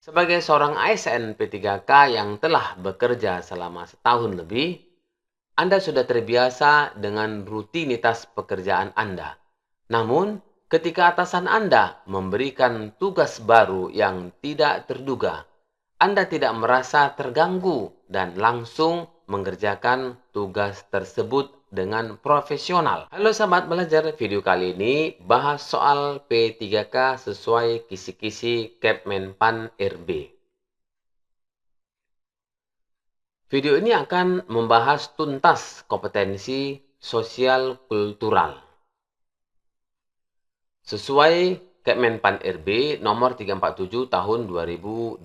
Sebagai seorang ASN P3K yang telah bekerja selama setahun lebih, Anda sudah terbiasa dengan rutinitas pekerjaan Anda. Namun, ketika atasan Anda memberikan tugas baru yang tidak terduga, Anda tidak merasa terganggu dan langsung mengerjakan tugas tersebut dengan profesional. Halo sahabat belajar, video kali ini bahas soal P3K sesuai kisi-kisi Kepmenpan RB. Video ini akan membahas tuntas kompetensi sosial kultural. Sesuai Kemenpan RB nomor 347 tahun 2024.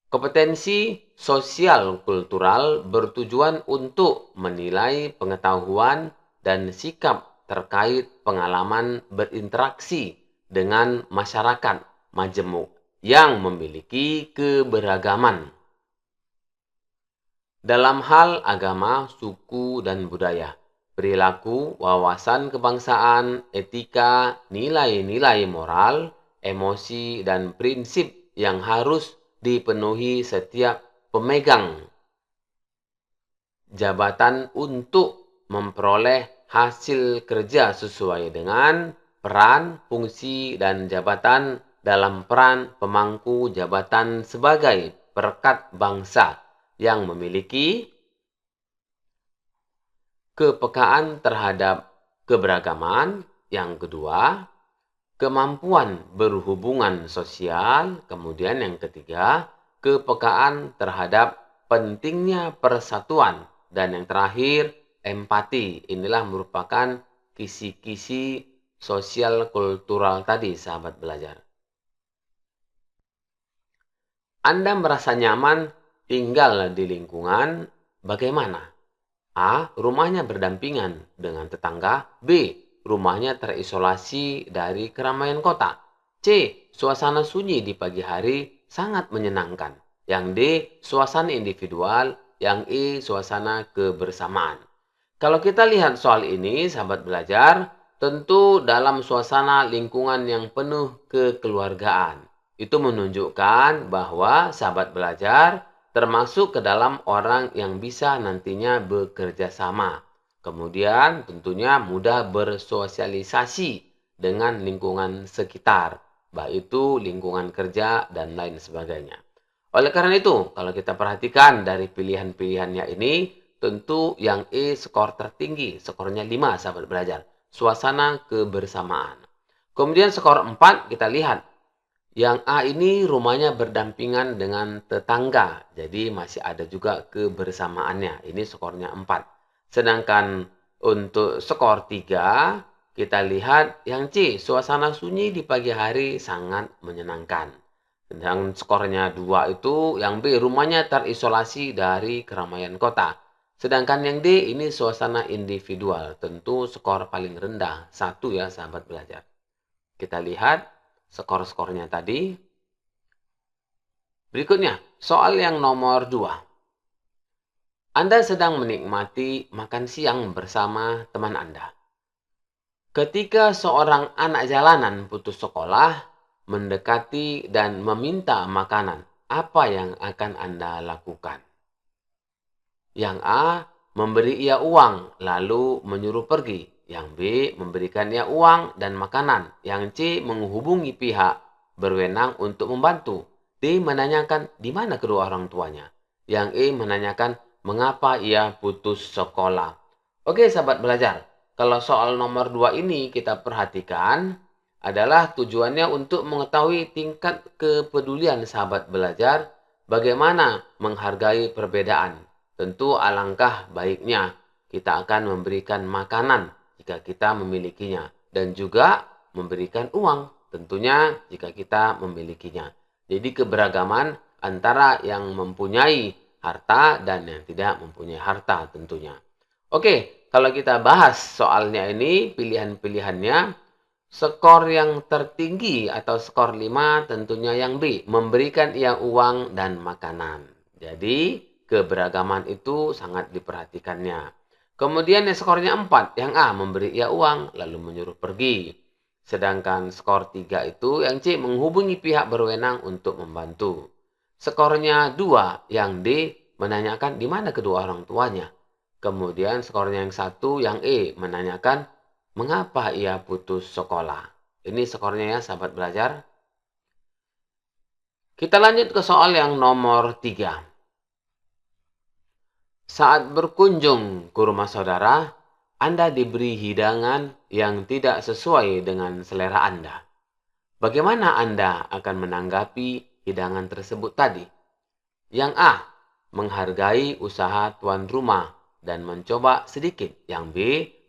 Kompetensi sosial kultural bertujuan untuk menilai pengetahuan dan sikap terkait pengalaman berinteraksi dengan masyarakat majemuk yang memiliki keberagaman dalam hal agama, suku, dan budaya, perilaku, wawasan kebangsaan, etika, nilai-nilai moral, emosi, dan prinsip yang harus dipenuhi setiap pemegang jabatan untuk memperoleh hasil kerja sesuai dengan peran, fungsi, dan jabatan dalam peran pemangku jabatan sebagai perekat bangsa yang memiliki kepekaan terhadap keberagaman. Yang kedua, kemampuan berhubungan sosial. Kemudian yang ketiga, kepekaan terhadap pentingnya persatuan. Dan yang terakhir, empati. Inilah merupakan kisi-kisi sosial kultural tadi, sahabat belajar. Anda merasa nyaman tinggal di lingkungan bagaimana? A. Rumahnya berdampingan dengan tetangga. B. Rumahnya terisolasi dari keramaian kota. C. Suasana sunyi di pagi hari sangat menyenangkan. Yang D. Suasana individual. Yang E. Suasana kebersamaan. Kalau kita lihat soal ini, sahabat belajar, tentu dalam suasana lingkungan yang penuh kekeluargaan. Itu menunjukkan bahwa sahabat belajar termasuk ke dalam orang yang bisa nantinya bekerja sama. Kemudian tentunya mudah bersosialisasi dengan lingkungan sekitar, baik itu lingkungan kerja dan lain sebagainya. Oleh karena itu, kalau kita perhatikan dari pilihan-pilihannya ini, tentu yang E skor tertinggi, skornya 5 sahabat belajar. Suasana kebersamaan. Kemudian skor 4 kita lihat. Yang A ini rumahnya berdampingan dengan tetangga. Jadi masih ada juga kebersamaannya. Ini skornya 4. Sedangkan untuk skor 3, kita lihat yang C, suasana sunyi di pagi hari sangat menyenangkan. Dan skornya 2 itu yang B, rumahnya terisolasi dari keramaian kota. Sedangkan yang D ini suasana individual. Tentu skor paling rendah, 1 ya sahabat belajar. Kita lihat skor-skornya tadi. Berikutnya, soal yang nomor 2. Anda sedang menikmati makan siang bersama teman Anda. Ketika seorang anak jalanan putus sekolah, mendekati dan meminta makanan, apa yang akan Anda lakukan? Yang A, memberi ia uang lalu menyuruh pergi. Yang B, memberikan ia uang dan makanan. Yang C, menghubungi pihak berwenang untuk membantu. D, menanyakan di mana kedua orang tuanya. Yang E, menanyakan mengapa ia putus sekolah. Oke sahabat belajar, kalau soal nomor 2 ini kita perhatikan adalah tujuannya untuk mengetahui tingkat kepedulian sahabat belajar bagaimana menghargai perbedaan. Tentu alangkah baiknya kita akan memberikan makanan jika kita memilikinya. Dan juga memberikan uang tentunya jika kita memilikinya. Jadi keberagaman antara yang mempunyai harta dan yang tidak mempunyai harta tentunya. Oke, kalau kita bahas soalnya ini pilihan-pilihannya. Skor yang tertinggi atau skor 5 tentunya yang B. Memberikan ia uang dan makanan. Jadi keberagaman itu sangat diperhatikannya. Kemudian yang skornya 4, yang A, memberi ia uang lalu menyuruh pergi. Sedangkan skor 3 itu yang C menghubungi pihak berwenang untuk membantu. Skornya 2 yang D menanyakan di mana kedua orang tuanya. Kemudian skornya yang 1 yang E menanyakan mengapa ia putus sekolah. Ini skornya ya sahabat belajar. Kita lanjut ke soal yang nomor 3. Saat berkunjung ke rumah saudara, Anda diberi hidangan yang tidak sesuai dengan selera Anda. Bagaimana Anda akan menanggapi hidangan tersebut tadi? Yang A, menghargai usaha tuan rumah dan mencoba sedikit. Yang B,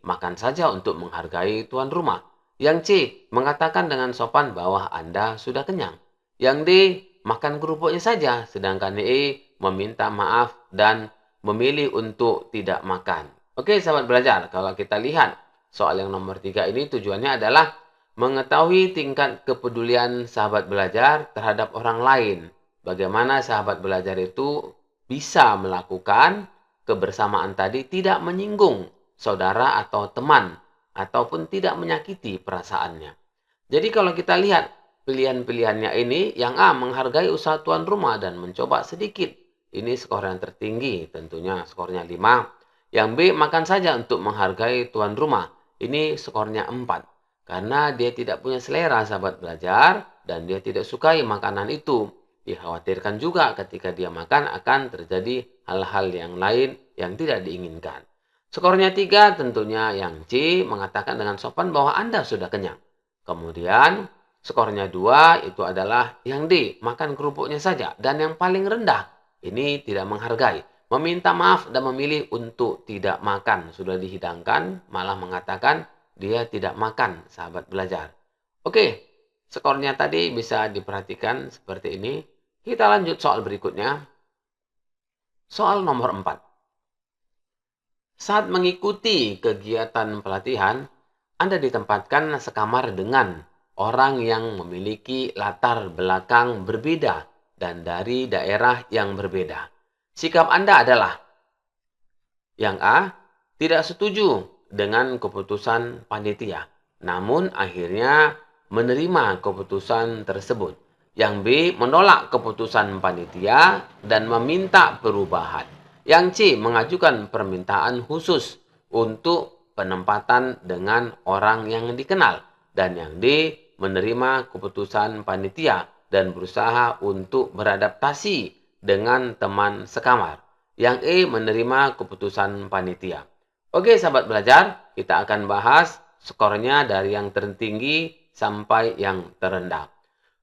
makan saja untuk menghargai tuan rumah. Yang C, mengatakan dengan sopan bahwa Anda sudah kenyang. Yang D, makan kerupuknya saja. Sedangkan E, meminta maaf dan memilih untuk tidak makan. Oke, sahabat belajar, kalau kita lihat soal yang nomor 3 ini tujuannya adalah mengetahui tingkat kepedulian sahabat belajar terhadap orang lain. Bagaimana sahabat belajar itu bisa melakukan kebersamaan tadi tidak menyinggung saudara atau teman ataupun tidak menyakiti perasaannya. Jadi kalau kita lihat pilihan-pilihannya ini, yang A menghargai usaha tuan rumah dan mencoba sedikit. Ini skor yang tertinggi, tentunya skornya 5. Yang B makan saja untuk menghargai tuan rumah. Ini skornya 4. Karena dia tidak punya selera sahabat belajar dan dia tidak sukai makanan itu. Dikhawatirkan juga ketika dia makan akan terjadi hal-hal yang lain yang tidak diinginkan. Skornya 3 tentunya yang C mengatakan dengan sopan bahwa Anda sudah kenyang. Kemudian skornya 2 itu adalah yang D, makan kerupuknya saja. Dan yang paling rendah, ini tidak menghargai. Meminta maaf dan memilih untuk tidak makan. Sudah dihidangkan, malah mengatakan dia tidak makan, sahabat belajar. Oke, skornya tadi bisa diperhatikan seperti ini. Kita lanjut soal berikutnya. Soal nomor 4. Saat mengikuti kegiatan pelatihan, Anda ditempatkan sekamar dengan orang yang memiliki latar belakang berbeda dan dari daerah yang berbeda. Sikap Anda adalah yang A, tidak setuju dengan keputusan panitia, namun akhirnya menerima keputusan tersebut. Yang B, menolak keputusan panitia dan meminta perubahan. Yang C, mengajukan permintaan khusus untuk penempatan dengan orang yang dikenal. Dan yang D, menerima keputusan panitia dan berusaha untuk beradaptasi dengan teman sekamar. Yang E, menerima keputusan panitia. Oke, sahabat belajar, kita akan bahas skornya dari yang tertinggi sampai yang terendah.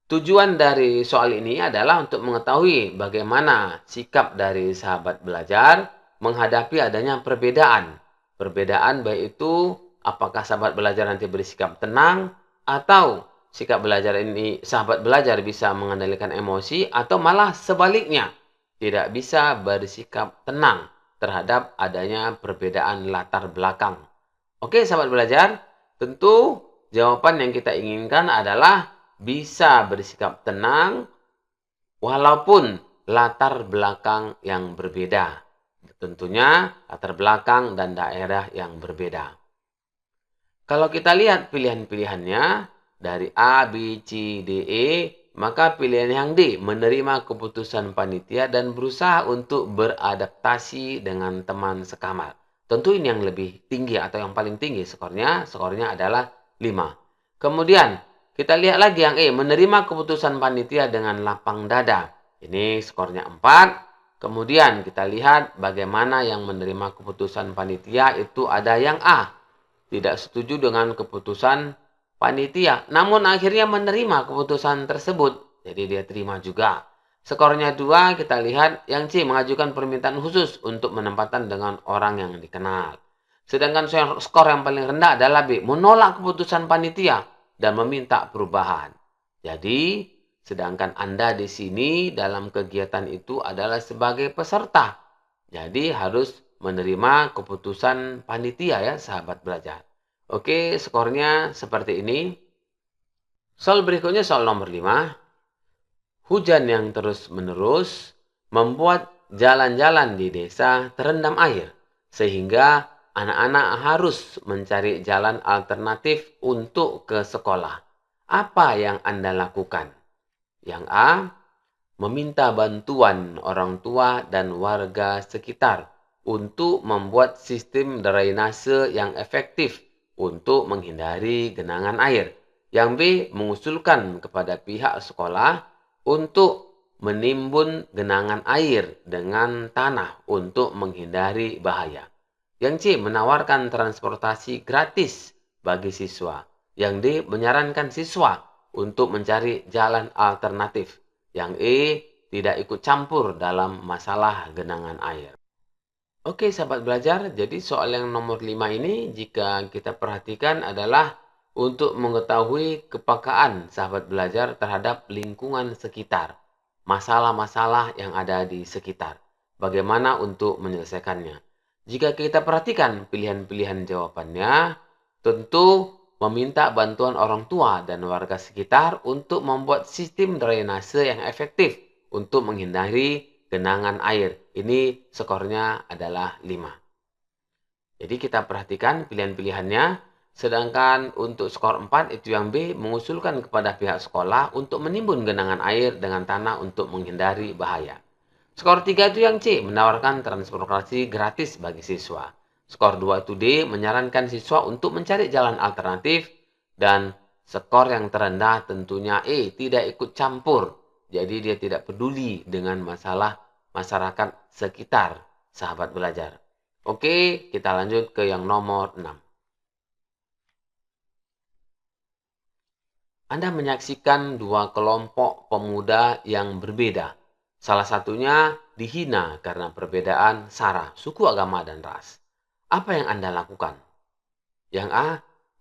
Tujuan dari soal ini adalah untuk mengetahui bagaimana sikap dari sahabat belajar menghadapi adanya perbedaan. Perbedaan baik itu apakah sahabat belajar nanti bersikap tenang atau sikap belajar ini sahabat belajar bisa mengendalikan emosi atau malah sebaliknya tidak bisa bersikap tenang terhadap adanya perbedaan latar belakang. Oke, sahabat belajar, tentu jawaban yang kita inginkan adalah bisa bersikap tenang walaupun latar belakang yang berbeda. Tentunya latar belakang dan daerah yang berbeda. Kalau kita lihat pilihan-pilihannya dari A, B, C, D, E, maka pilihan yang D, menerima keputusan panitia dan berusaha untuk beradaptasi dengan teman sekamar. Tentu ini yang lebih tinggi atau yang paling tinggi skornya adalah 5. Kemudian kita lihat lagi yang E, menerima keputusan panitia dengan lapang dada. Ini skornya 4. Kemudian kita lihat bagaimana yang menerima keputusan panitia itu ada yang A, tidak setuju dengan keputusan panitia, namun akhirnya menerima keputusan tersebut. Jadi dia terima juga. Skornya 2, kita lihat yang C, mengajukan permintaan khusus untuk menempatkan dengan orang yang dikenal. Sedangkan skor yang paling rendah adalah B, menolak keputusan panitia dan meminta perubahan. Jadi, sedangkan Anda di sini dalam kegiatan itu adalah sebagai peserta. Jadi harus menerima keputusan panitia ya, sahabat belajar. Oke, skornya seperti ini. Soal berikutnya soal nomor 5. Hujan yang terus-menerus membuat jalan-jalan di desa terendam air, sehingga anak-anak harus mencari jalan alternatif untuk ke sekolah. Apa yang Anda lakukan? Yang A, meminta bantuan orang tua dan warga sekitar untuk membuat sistem drainase yang efektif untuk menghindari genangan air. Yang B, mengusulkan kepada pihak sekolah untuk menimbun genangan air dengan tanah untuk menghindari bahaya. Yang C, menawarkan transportasi gratis bagi siswa. Yang D, menyarankan siswa untuk mencari jalan alternatif. Yang E, tidak ikut campur dalam masalah genangan air. Oke, sahabat belajar, jadi soal yang nomor 5 ini jika kita perhatikan adalah untuk mengetahui kepekaan sahabat belajar terhadap lingkungan sekitar. Masalah-masalah yang ada di sekitar. Bagaimana untuk menyelesaikannya. Jika kita perhatikan pilihan-pilihan jawabannya, tentu meminta bantuan orang tua dan warga sekitar untuk membuat sistem drainase yang efektif untuk menghindari genangan air. Ini skornya adalah 5. Jadi kita perhatikan pilihan-pilihannya. Sedangkan untuk skor 4 itu yang B, mengusulkan kepada pihak sekolah untuk menimbun genangan air dengan tanah untuk menghindari bahaya. Skor 3 itu yang C, menawarkan transportasi gratis bagi siswa. Skor 2 itu D, menyarankan siswa untuk mencari jalan alternatif. Dan skor yang terendah tentunya E, tidak ikut campur. Jadi dia tidak peduli dengan masalah masyarakat sekitar, sahabat belajar. Oke, kita lanjut ke yang nomor 6. Anda menyaksikan dua kelompok pemuda yang berbeda. Salah satunya dihina karena perbedaan sara, suku, agama, dan ras. Apa yang Anda lakukan? Yang A,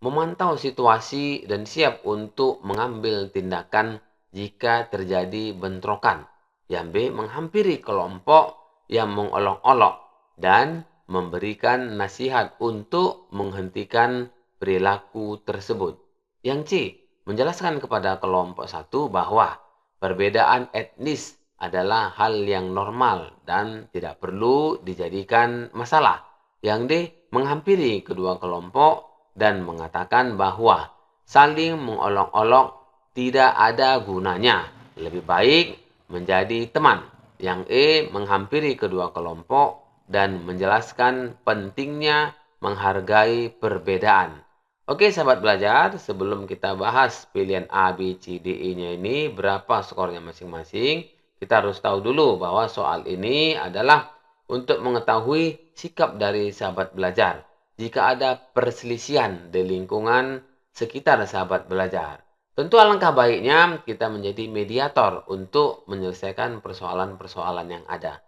memantau situasi dan siap untuk mengambil tindakan jika terjadi bentrokan. Yang B, menghampiri kelompok yang mengolok-olok dan memberikan nasihat untuk menghentikan perilaku tersebut. Yang C, menjelaskan kepada kelompok satu bahwa perbedaan etnis adalah hal yang normal dan tidak perlu dijadikan masalah. Yang D, menghampiri kedua kelompok dan mengatakan bahwa saling mengolok-olok tidak ada gunanya. Lebih baik menjadi teman. Yang E, menghampiri kedua kelompok dan menjelaskan pentingnya menghargai perbedaan. Oke, sahabat belajar, sebelum kita bahas pilihan A, B, C, D, E-nya ini berapa skornya masing-masing, kita harus tahu dulu bahwa soal ini adalah untuk mengetahui sikap dari sahabat belajar jika ada perselisihan di lingkungan sekitar sahabat belajar. Tentu alangkah baiknya kita menjadi mediator untuk menyelesaikan persoalan-persoalan yang ada.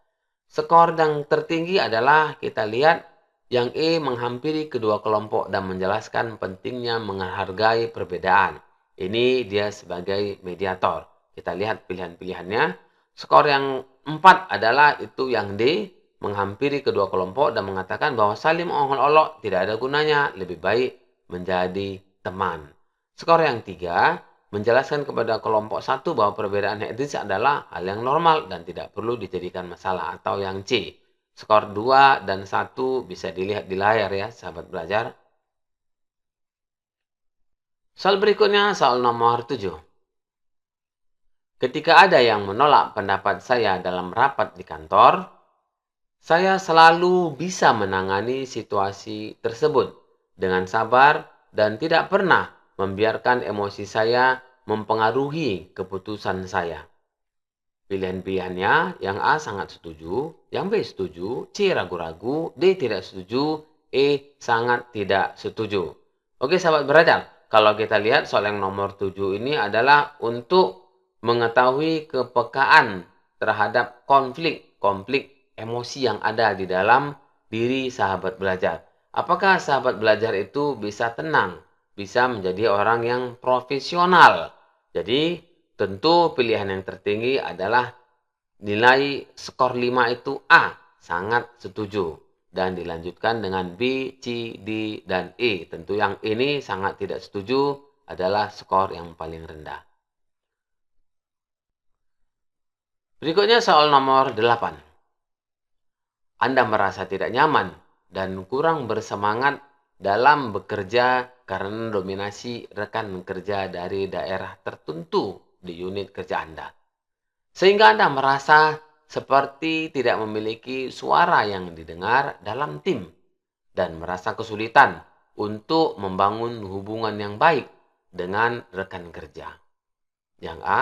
Skor yang tertinggi adalah kita lihat yang E, menghampiri kedua kelompok dan menjelaskan pentingnya menghargai perbedaan. Ini dia sebagai mediator. Kita lihat pilihan-pilihannya. Skor yang 4 adalah itu yang D, menghampiri kedua kelompok dan mengatakan bahwa saling mengolok-olok tidak ada gunanya, lebih baik menjadi teman. Skor yang 3, menjelaskan kepada kelompok satu bahwa perbedaan etnis adalah hal yang normal dan tidak perlu dijadikan masalah. Atau yang C, skor 2 dan 1 bisa dilihat di layar ya, sahabat belajar. Soal berikutnya, soal nomor 7. Ketika ada yang menolak pendapat saya dalam rapat di kantor, saya selalu bisa menangani situasi tersebut dengan sabar dan tidak pernah membiarkan emosi saya mempengaruhi keputusan saya. Pilihan-pilihannya, yang A sangat setuju, yang B setuju, C ragu-ragu, D tidak setuju, E sangat tidak setuju. Oke sahabat belajar, kalau kita lihat soal yang nomor 7 ini adalah untuk mengetahui kepekaan terhadap konflik emosi yang ada di dalam diri sahabat belajar. Apakah sahabat belajar itu bisa tenang, bisa menjadi orang yang profesional? Jadi tentu pilihan yang tertinggi adalah nilai skor 5 itu A, sangat setuju. Dan dilanjutkan dengan B, C, D, dan E. Tentu yang ini sangat tidak setuju adalah skor yang paling rendah. Berikutnya soal nomor 8. Anda merasa tidak nyaman dan kurang bersemangat dalam bekerja karena dominasi rekan kerja dari daerah tertentu di unit kerja Anda. Sehingga Anda merasa seperti tidak memiliki suara yang didengar dalam tim dan merasa kesulitan untuk membangun hubungan yang baik dengan rekan kerja. Yang A,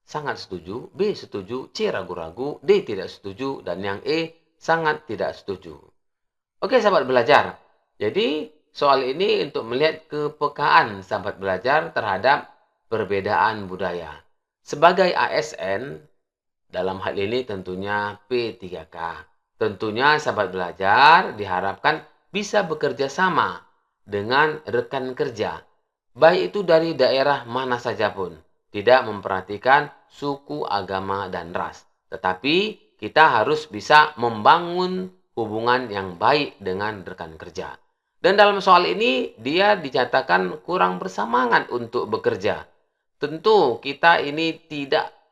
sangat setuju, B setuju, C ragu-ragu, D tidak setuju, dan yang E sangat tidak setuju. Oke sahabat belajar, jadi soal ini untuk melihat kepekaan sahabat belajar terhadap perbedaan budaya. Sebagai ASN, dalam hal ini tentunya P3K. Tentunya sahabat belajar diharapkan bisa bekerja sama dengan rekan kerja, baik itu dari daerah mana saja pun, tidak memperhatikan suku, agama, dan ras. Tetapi kita harus bisa membangun hubungan yang baik dengan rekan kerja. Dan dalam soal ini dia dinyatakan kurang bersemangat untuk bekerja. Tentu kita ini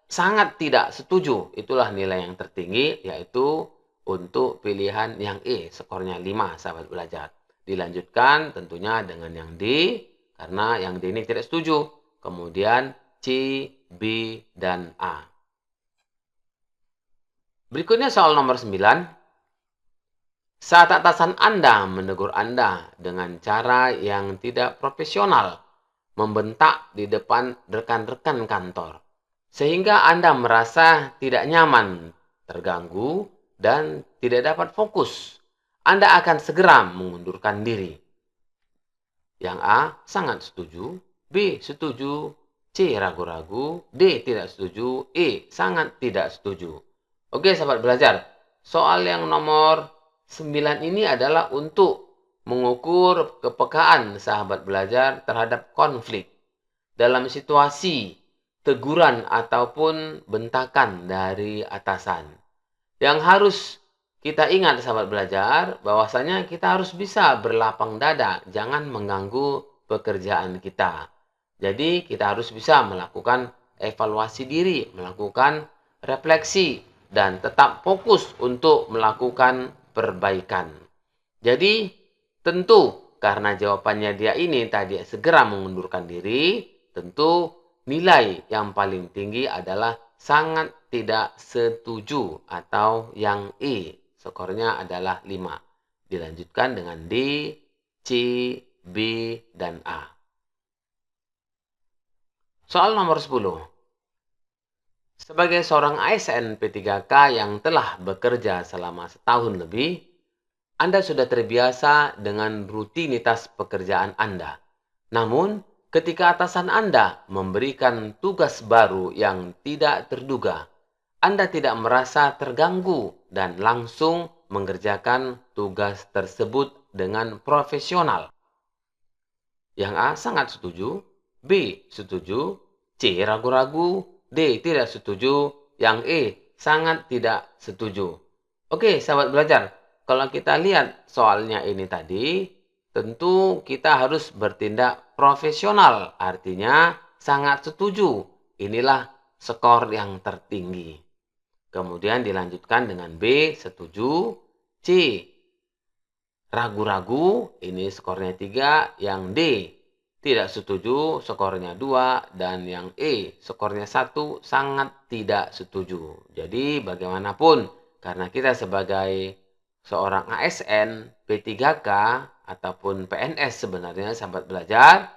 sangat tidak setuju. Itulah nilai yang tertinggi, yaitu untuk pilihan yang E, skornya 5 sahabat belajar. Dilanjutkan tentunya dengan yang D, karena yang D ini tidak setuju. Kemudian C, B, dan A. Berikutnya soal nomor 9. Saat atasan Anda menegur Anda dengan cara yang tidak profesional, membentak di depan rekan-rekan kantor, sehingga Anda merasa tidak nyaman, terganggu, dan tidak dapat fokus, Anda akan segera mengundurkan diri. Yang A, sangat setuju, B, setuju, C, ragu-ragu, D, tidak setuju, E, sangat tidak setuju. Oke sahabat belajar, soal yang nomor 9 ini adalah untuk mengukur kepekaan sahabat belajar terhadap konflik dalam situasi teguran ataupun bentakan dari atasan. Yang harus kita ingat sahabat belajar, bahwasanya kita harus bisa berlapang dada, jangan mengganggu pekerjaan kita. Jadi kita harus bisa melakukan evaluasi diri, melakukan refleksi, dan tetap fokus untuk melakukan perbaikan. Jadi tentu karena jawabannya dia ini tadi segera mengundurkan diri, tentu nilai yang paling tinggi adalah sangat tidak setuju atau yang E. Skornya adalah 5. Dilanjutkan dengan D, C, B, dan A. Soal nomor 10. Sebagai seorang ASN P3K yang telah bekerja selama setahun lebih, Anda sudah terbiasa dengan rutinitas pekerjaan Anda. Namun, ketika atasan Anda memberikan tugas baru yang tidak terduga, Anda tidak merasa terganggu dan langsung mengerjakan tugas tersebut dengan profesional. Yang A, sangat setuju, B, setuju, C, ragu-ragu, D, tidak setuju, yang E, sangat tidak setuju. Oke, sahabat belajar, kalau kita lihat soalnya ini tadi, tentu kita harus bertindak profesional, artinya sangat setuju. Inilah skor yang tertinggi. Kemudian dilanjutkan dengan B, setuju, C, ragu-ragu, ini skornya 3, yang D, tidak setuju, skornya 2, dan yang E, skornya 1, sangat tidak setuju. Jadi bagaimanapun, karena kita sebagai seorang ASN, P3K, ataupun PNS sebenarnya sahabat belajar,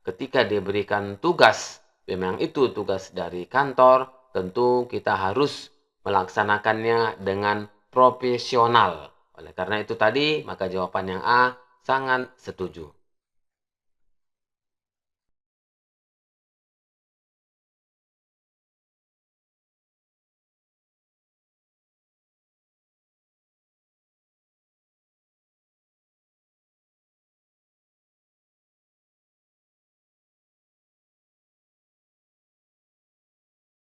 ketika diberikan tugas, memang itu tugas dari kantor, tentu kita harus melaksanakannya dengan profesional. Oleh karena itu tadi, maka jawaban yang A sangat setuju.